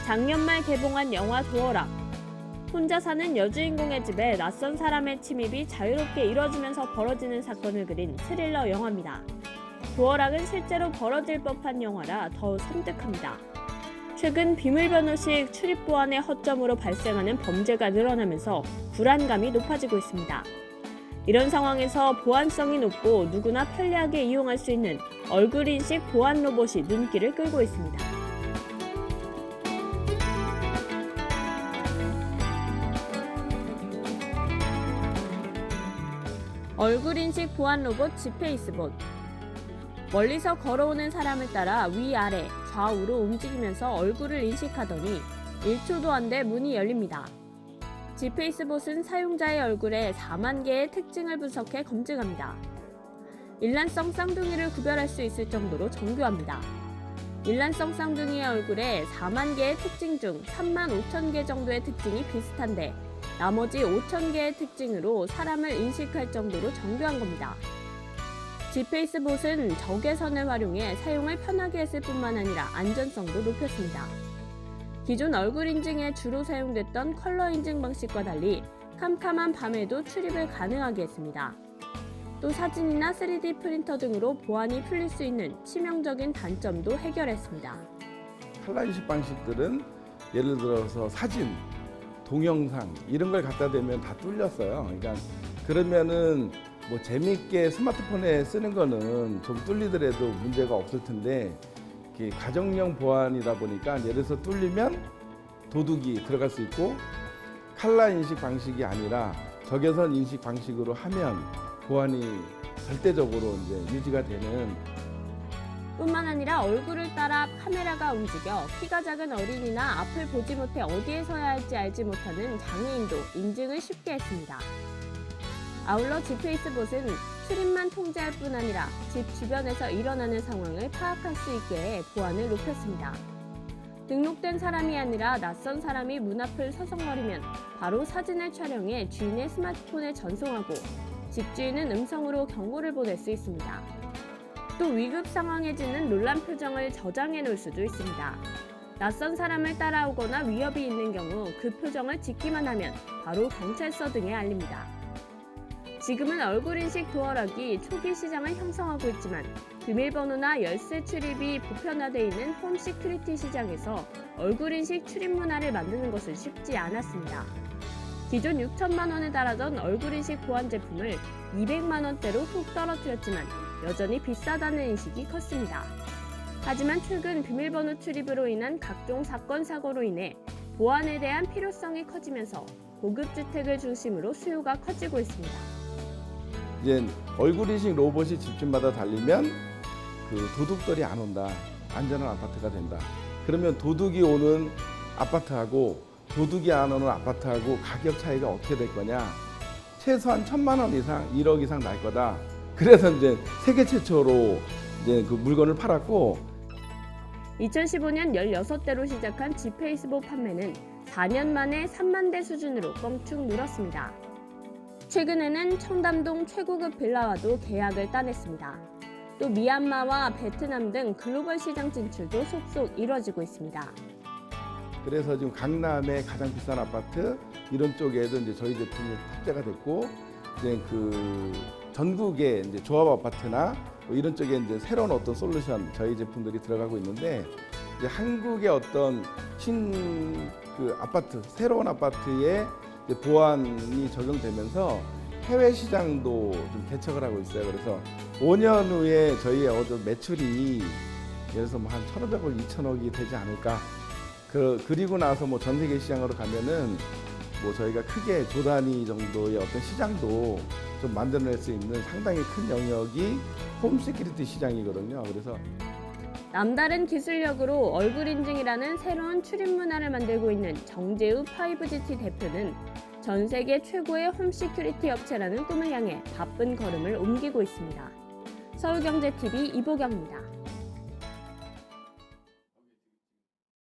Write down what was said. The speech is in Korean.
작년 말 개봉한 영화 도어락. 혼자 사는 여주인공의 집에 낯선 사람의 침입이 자유롭게 이뤄지면서 벌어지는 사건을 그린 스릴러 영화입니다. 도어락은 실제로 벌어질 법한 영화라 더 섬뜩합니다. 최근 비밀번호식 출입 보안의 허점으로 발생하는 범죄가 늘어나면서 불안감이 높아지고 있습니다. 이런 상황에서 보안성이 높고 누구나 편리하게 이용할 수 있는 얼굴 인식 보안 로봇이 눈길을 끌고 있습니다. 얼굴 인식 보안 로봇 지페이스봇. 멀리서 걸어오는 사람을 따라 위아래, 좌우로 움직이면서 얼굴을 인식하더니 1초도 안 돼 문이 열립니다. 지페이스봇은 사용자의 얼굴에 4만 개의 특징을 분석해 검증합니다. 일란성 쌍둥이를 구별할 수 있을 정도로 정교합니다. 일란성 쌍둥이의 얼굴에 4만 개의 특징 중 3만 5천 개 정도의 특징이 비슷한데 나머지 5천 개의 특징으로 사람을 인식할 정도로 정교한 겁니다. 지페이스봇은 적외선을 활용해 사용을 편하게 했을 뿐만 아니라 안전성도 높였습니다. 기존 얼굴 인증에 주로 사용됐던 컬러 인증 방식과 달리 캄캄한 밤에도 출입을 가능하게 했습니다. 또 사진이나 3D 프린터 등으로 보안이 풀릴 수 있는 치명적인 단점도 해결했습니다. 컬러 인식 방식들은 예를 들어서 사진, 동영상 이런 걸 갖다 대면 다 뚫렸어요. 그러니까 그러면은 뭐 재미있게 스마트폰에 쓰는 거는 좀 뚫리더라도 문제가 없을 텐데 가정용 보안이다 보니까 예를 들어서 뚫리면 도둑이 들어갈 수 있고 컬러 인식 방식이 아니라 적외선 인식 방식으로 하면 보안이 절대적으로 이제 유지가 되는. 뿐만 아니라 얼굴을 따라 카메라가 움직여 키가 작은 어린이나 앞을 보지 못해 어디에 서야 할지 알지 못하는 장애인도 인증을 쉽게 했습니다. 아울러 지페이스봇은 출입만 통제할 뿐 아니라 집 주변에서 일어나는 상황을 파악할 수 있게 해 보안을 높였습니다. 등록된 사람이 아니라 낯선 사람이 문 앞을 서성거리면 바로 사진을 촬영해 주인의 스마트폰에 전송하고 집주인은 음성으로 경고를 보낼 수 있습니다. 또 위급 상황에 짓는 놀란 표정을 저장해 놓을 수도 있습니다. 낯선 사람을 따라오거나 위협이 있는 경우 그 표정을 짓기만 하면 바로 경찰서 등에 알립니다. 지금은 얼굴 인식 도어락이 초기 시장을 형성하고 있지만 비밀번호나 열쇠 출입이 보편화되어 있는 홈 시큐리티 시장에서 얼굴 인식 출입 문화를 만드는 것은 쉽지 않았습니다. 기존 6천만 원에 달하던 얼굴 인식 보안 제품을 200만 원대로 훅 떨어뜨렸지만 여전히 비싸다는 인식이 컸습니다. 하지만 최근 비밀번호 출입으로 인한 각종 사건 사고로 인해 보안에 대한 필요성이 커지면서 고급 주택을 중심으로 수요가 커지고 있습니다. 이제 얼굴 인식 로봇이 집집마다 달리면 도둑들이 안 온다. 안전한 아파트가 된다. 그러면 도둑이 오는 아파트하고 도둑이 안 오는 아파트하고 가격 차이가 어떻게 될 거냐? 최소한 1,000만 원 이상, 1억 이상 날 거다. 그래서 이제 세계 최초로 이제 그 물건을 팔았고 2015년 16대로 시작한 지페이스봇 판매는 4년 만에 3만 대 수준으로 껑충 늘었습니다. 최근에는 청담동 최고급 빌라와도 계약을 따냈습니다. 또 미얀마와 베트남 등 글로벌 시장 진출도 속속 이뤄지고 있습니다. 그래서 지금 강남의 가장 비싼 아파트 이런 쪽에도 이제 저희 제품이 탑재가 됐고 이제 전국의 이제 조합 아파트나 뭐 이런 쪽에 이제 새로운 어떤 솔루션 저희 제품들이 들어가고 있는데 이제 한국의 어떤 아파트 새로운 아파트에 이제 보안이 적용되면서 해외 시장도 좀 개척을 하고 있어요. 그래서 5년 후에 저희의 어떤 매출이 예를 들어서 뭐 한 1,500억, 2,000억이 되지 않을까. 그리고 나서 뭐 전 세계 시장으로 가면은 뭐 저희가 크게 조 단위 정도의 어떤 시장도 좀 만들어낼 수 있는 상당히 큰 영역이 홈 시큐리티 시장이거든요. 그래서 남다른 기술력으로 얼굴 인증이라는 새로운 출입 문화를 만들고 있는 정재우 5GT 대표는 전 세계 최고의 홈 시큐리티 업체라는 꿈을 향해 바쁜 걸음을 옮기고 있습니다. 서울경제TV 이보경입니다.